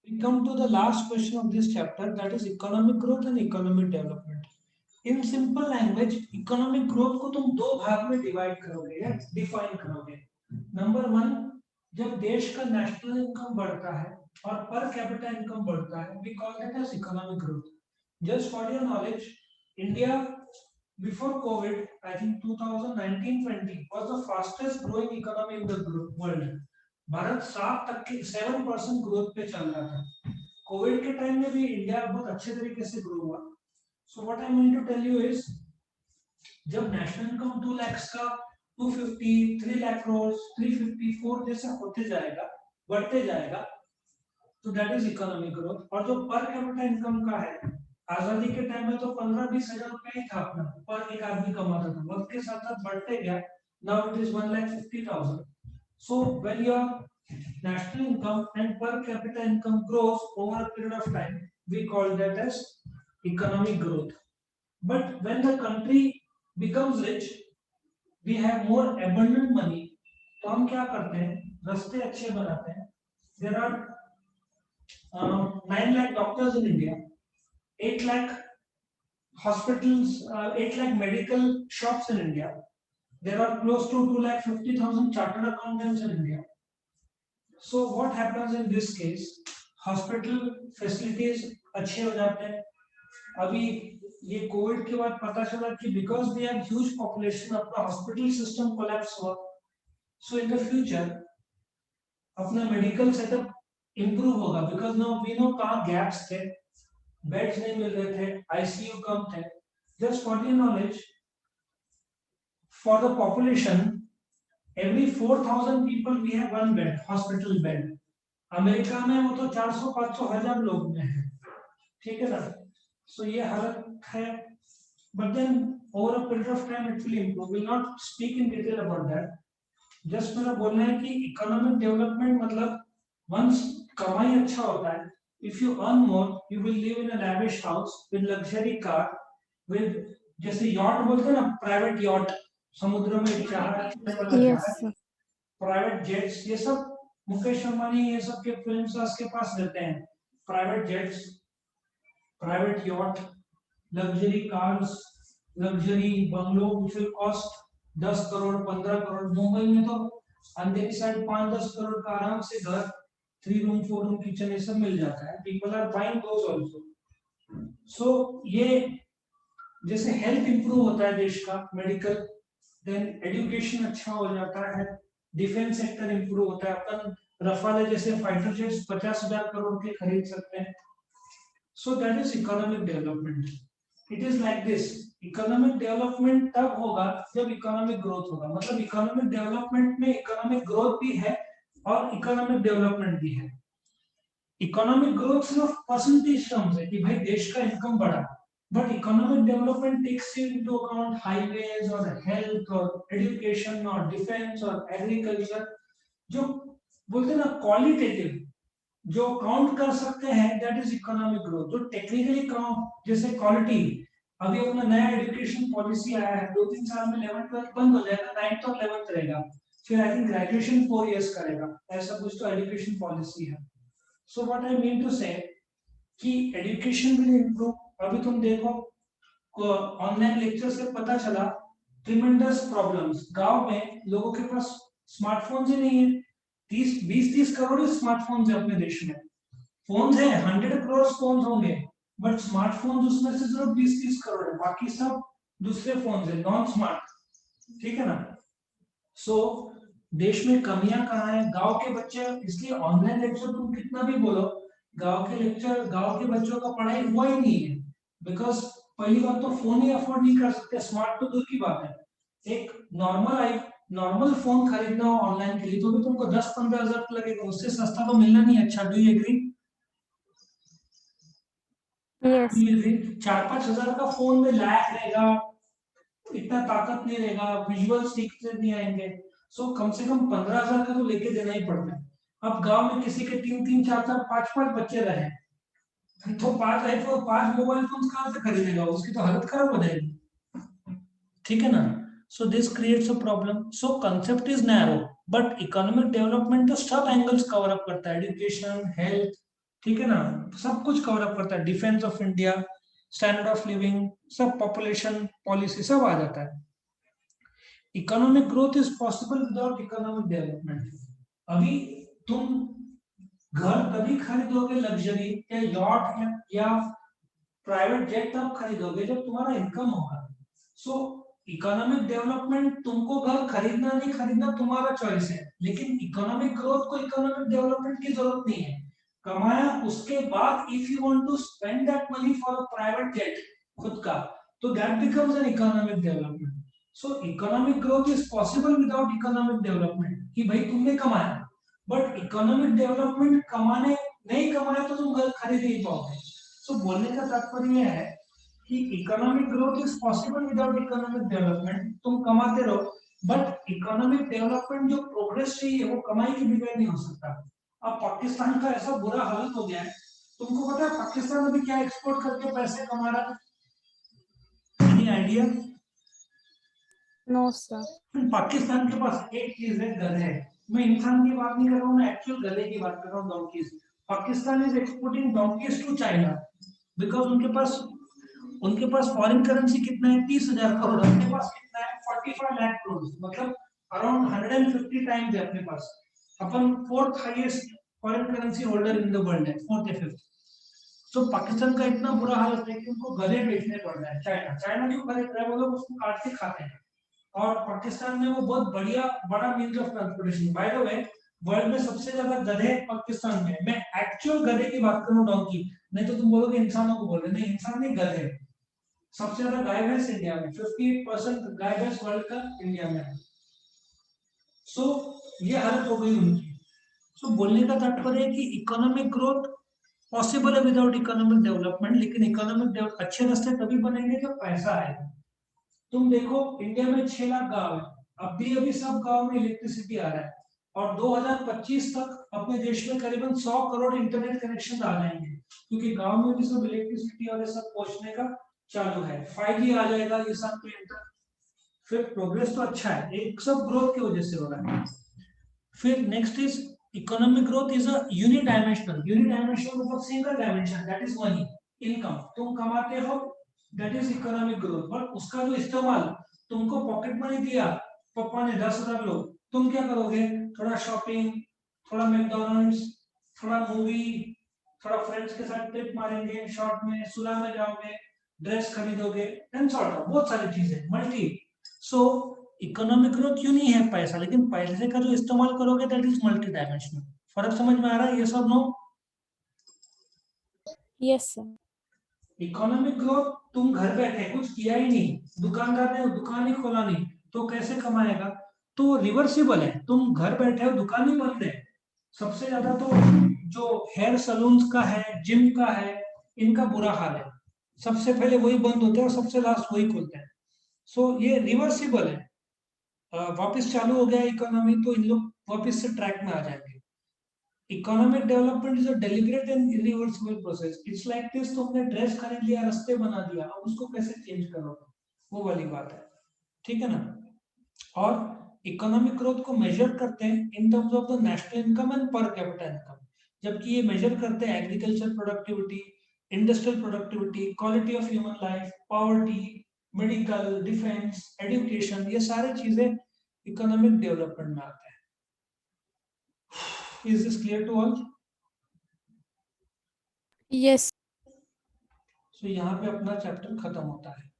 We come to the last question of this chapter, that is economic growth and economic development. In simple language, economic growth को तुम दो भाग में divide करोगे या define करोगे. नंबर वन, जब देश का नेशनल इनकम बढ़ता है और पर कैपिटा इनकम बढ़ता है, we call that as economic growth. Just for your knowledge, India before COVID, I think 2019-20 was the fastest growing economy in the world. Bharat 7% growth पे चल रहा था. कोविड के टाइम में भी इंडिया बहुत अच्छे तरीके से ग्रो हुआ. So what I mean to tell you is, जब नेशनल इनकम 2 लाख का 250, 3 लाख करोड़, 350, 4 जैसे होते जाएगा, बढ़ते जाएगा, तो दैट इज इकोनॉमिक ग्रोथ. और जो पर कैपिटा इनकम का है, आजादी के टाइम में तो 15-20 हजार रुपया ही था अपना पर एक आदमी कमाता था. वक्त के साथ साथ बढ़ते गया. Now it is 1,50,000. So when your national income and per capita income grows over a period of time, we call that as economic growth. But when the country becomes rich, we have more abundant money. तो हम क्या करते हैं? रास्ते अच्छे बनाते हैं. There are 9 lakh doctors in India, 8 lakh hospitals, 8 lakh medical shops in India. There are close to 2,50,000 chartered accountants in India. So what happens in this case? Hospital facilities अच्छे हो जाते हैं. अभी ये कोविड के बाद पता चला कि because we have huge population, अपना हॉस्पिटल सिस्टम कोलैप्स हुआ. सो इन द फ्यूचर अपना मेडिकल सेटअप इंप्रूव होगा, बिकॉज नाउ वी नो कहाँ गैप्स थे, बेड्स नहीं मिल रहे थे, आईसीयू कम थे. Just for your knowledge, for the population every 4,000 people we have one bed, hospital bed. America में वो तो 400, 500, 1000 लोग में है. ठीक है ना? सो ये हालत है. But then over a period of time it will improve. Will not speak in detail about that. Just मेरा बोलना है कि economic development मतलब once कमाई अच्छा होता है, if you earn more, you will live in a lavish house with luxury car, with जैसे yacht बोलते हैं ना, private yacht, समुद्र में जहाज, प्राइवेट जेट्स, ये सब मुकेश अंबानी ये सब के फिल्म स्टार्स के पास रहते हैं. Private jets, private yacht, luxury cars, luxury bungalow which will cost 10 crore, 15 crore. Mumbai में तो अंधेरी साइड 5-10 करोड़ का आराम से घर, 3 रूम, 4 रूम किचन ये सब मिल जाता है. People are buying those also. So ये जैसे हेल्थ इंप्रूव होता है देश का, मेडिकल, देन एजुकेशन अच्छा हो जाता है, डिफेंस सेक्टर इंप्रूव होता है. अपन रफाले जैसे फाइटर जेट्स 50,000 करोड़ के खरीद सकते हैं. So that is economic development. It is like this. Economic development तब होगा जब इकोनॉमिक ग्रोथ होगा. मतलब इकोनॉमिक डेवलपमेंट में इकोनॉमिक ग्रोथ भी है और इकोनॉमिक डेवलपमेंट भी है. इकोनॉमिक ग्रोथ सिर्फ परसेंटेज टर्म्स है कि भाई देश का इनकम बढ़ा, but economic development takes into account highways or health or education or defense or agriculture. जो बोलते हैं ना क्वालिटेटिव, जो काउंट कर सकते हैं, दैट इज इकोनॉमिक ग्रोथ. जो टेक्निकली काउंट, जैसे क्वालिटी, अभी अपना नया एजुकेशन पॉलिसी आया है, 2-3 साल में 11th-12th बंद हो जाएगा, 9th और 11th रहेगा, फिर आई थिंक ग्रेजुएशन 4 इयर्स करेगा, ऐसा कुछ तो एजुकेशन पॉलिसी है. So what I mean to say कि एजुकेशन विल इंप्रूव. अभी तुम देखो ऑनलाइन लेक्चर से पता चला ट्रिमेंडस प्रॉब्लम्स. गांव में लोगों के पास स्मार्टफोन्स ही नहीं है. 20-30 करोड़ स्मार्टफोन्स है अपने देश में. फोन्स है 100 करोड़ फोन्स होंगे, बट स्मार्टफोन्स उसमें से सिर्फ 20-30 करोड़ है, बाकी सब दूसरे फोन्स है, नॉन स्मार्ट. ठीक है ना? सो देश में कमियां कहाँ है? गांव के बच्चे, इसलिए ऑनलाइन लेक्चर तुम कितना भी बोलो, गांव के लेक्चर, गांव के बच्चों का पढ़ाई हुआ ही नहीं है. बिकॉज पहली बात तो फोन ही अफोर्ड नहीं कर सकते, स्मार्ट तो दूर की बात है. एक नॉर्मल फोन खरीदना हो ऑनलाइन के लिए तो भी तुमको 10-15 हजार लगेगा, उससे सस्ता तो मिलना नहीं. अच्छा, डू यू एग्री? Yes. 4-5 हजार का फोन में लैग रहेगा, इतना ताकत नहीं रहेगा, विजुअल्स ठीक से नहीं आएंगे. सो कम से कम 15 हजार का तो लेके देना ही पड़ता है. अब गांव में किसी के 3-3, 4-4, 5-5 बच्चे रहे तो 5 आईफोन, 5 मोबाइल फोन कहां से खरीदेगा? उसकी तो हालत खराब हो जाएगी. ठीक है ना? So this creates a problem. So concept is narrow, but economic development तो सब एंगल्स कवर अप करता है, एजुकेशन, हेल्थ, ठीक है ना, सब कुछ कवर अप करता है, defence of India, standard of living, सब पॉपुलेशन पॉलिसी सब आ जाता है। Economic growth is possible without economic development. अभी तुम घर तभी खरीदोगे लग्जरी या यॉट या प्राइवेट जेट तब खरीदोगे जब तुम्हारा इनकम होगा। सो इकोनॉमिक डेवलपमेंट, तुमको घर खरीदना नहीं खरीदना तुम्हारा चॉइस है, लेकिन इकोनॉमिक ग्रोथ को इकोनॉमिक डेवलपमेंट की जरूरत नहीं है। कमाया उसके बाद if you want to spend that money for a private jet खुद का, तो that becomes an economic development. So economic growth is possible without economic development, कि भाई तुमने कमाया, बट इकोनॉमिक डेवलपमेंट कमाने नहीं कमाया तो तुम घर खरीद नहीं पाओगे। सो बोलने का तात्पर्य यह है कि economic growth is possible without economic development. तुम कमाते रहो, बट इकोनॉमिक डेवलपमेंट जो प्रोग्रेस चाहिए वो कमाई के बगैर नहीं हो सकता। अब पाकिस्तान का ऐसा बुरा हालत हो गया है, तुमको पता है पाकिस्तान अभी क्या एक्सपोर्ट करके पैसे कमा रहा है? Any idea? No sir. Pakistan के पास एक चीज है, गधे। मैं इंसान की बात नहीं कर रहा हूँ, मैं एक्चुअल गधे की बात कर रहा हूँ, donkeys. Pakistan is exporting donkeys to China because उनके पास फॉरेन करेंसी कितना है, 30,000 करोड़। अपने पास कितना है, 45 लाख करोड़, मतलब अराउंड 150 टाइम्स है अपने पास। अपन fourth highest foreign currency holder in the world है, फोर्थ या फिफ्थ। तो पाकिस्तान का इतना बुरा हालत है कि उनको गधे बेचने पड़ रहा है। चाइना चाइना क्यों खरीद रहा है? वो लोग उसको काट के खाते हैं, और पाकिस्तान में वो बहुत बड़ा means of transportation. By the way, world में सबसे ज्यादा गधे पाकिस्तान में। मैं एक्चुअल गधे की बात करूं, डोंकी, नहीं तो तुम बोलोगे इंसानों को बोल रहे, नहीं, इंसान नहीं, गधे। सबसे ज्यादा गाय भैंस इंडिया में, 58% गाय भैंस वर्ल्ड का इंडिया में है। सो ये हालत हो गई उनकी। सो बोलने का तात्पर्य है कि इकोनॉमिक ग्रोथ पॉसिबल है विदाउट इकोनॉमिक डेवलपमेंट, लेकिन इकोनॉमिक अच्छे रास्ते तभी बनेंगे जब पैसा आएगा। तुम देखो इंडिया में 6 लाख गांव है, अभी सब गांव में इलेक्ट्रिसिटी आ रहा है, और 2025 तक अपने देश में करीबन 100 करोड़ इंटरनेट कनेक्शन आ जाएंगे, क्योंकि गांव में भी सब इलेक्ट्रिसिटी और सब पहुंचने का चालू है। 5G आ जाएगा ये सब पे इंटर। फिर प्रोग्रेस तो अच्छा है, एक सब ग्रोथ की वजह से हो रहा है। फिर next is economic growth is a unidimensional. Unidimensional मतलब single dimension, that is money, income. तुम कमाते हो, that is economic growth. But उसका जो इस्तेमाल, तुमको पॉकेट मनी दिया, पापा ने 10,000 लो, तुम क्या करोगे? थोड़ा शॉपिंग, थोड़ा मैकडॉनल्ड्स, थोड़ा मूवी, थोड़ा फ्रेंड्स के साथ ट्रिप मारेंगे, शॉर्ट में सुला में जाओगे, ड्रेस खरीदोगे, एंड सॉर्ट ऑफ बहुत सारी चीजें मल्टी। सो इकोनॉमिक ग्रोथ क्यों नहीं है पैसा, लेकिन पैसे का जो इस्तेमाल करोगे दैट इज मल्टी डायमेंशनल। फर्क समझ में आ रहा है ये सब? No? Yes sir. Economic growth, तुम घर बैठे कुछ किया ही नहीं, दुकानदार ने दुकान ही खोला नहीं, तो कैसे कमाएगा? तो रिवर्सिबल है, तुम घर बैठे हो, दुकान ही बंद है। सबसे ज्यादा तो जो हेयर सलून्स का है, जिम का है, इनका बुरा हाल है। सबसे पहले वही बंद होते हैं और सबसे लास्ट वही खुलते हैं। सो ये रिवर्सिबल है। वापस चालू हो गया इकोनॉमी तो इन लोग वापस से ट्रैक में आ जाएंगे। Economic development is a deliberate and irreversible process. It's like this, तुमने ड्रेस खरीद लिया, रास्ते बना दिया, अब उसको कैसे चेंज करोगे, वो वाली बात है। ठीक है ना? और इकोनॉमिक ग्रोथ को मेजर करते हैं in terms of the national income and per capita income. जबकि ये मेजर करते हैं agriculture productivity, industrial productivity, quality of human life, poverty, medical, defence, education, ये सारी चीजें इकोनॉमिक डेवलपमेंट में आते हैं। Is this clear to all? Yes. So यहाँ पे अपना चैप्टर खत्म होता है।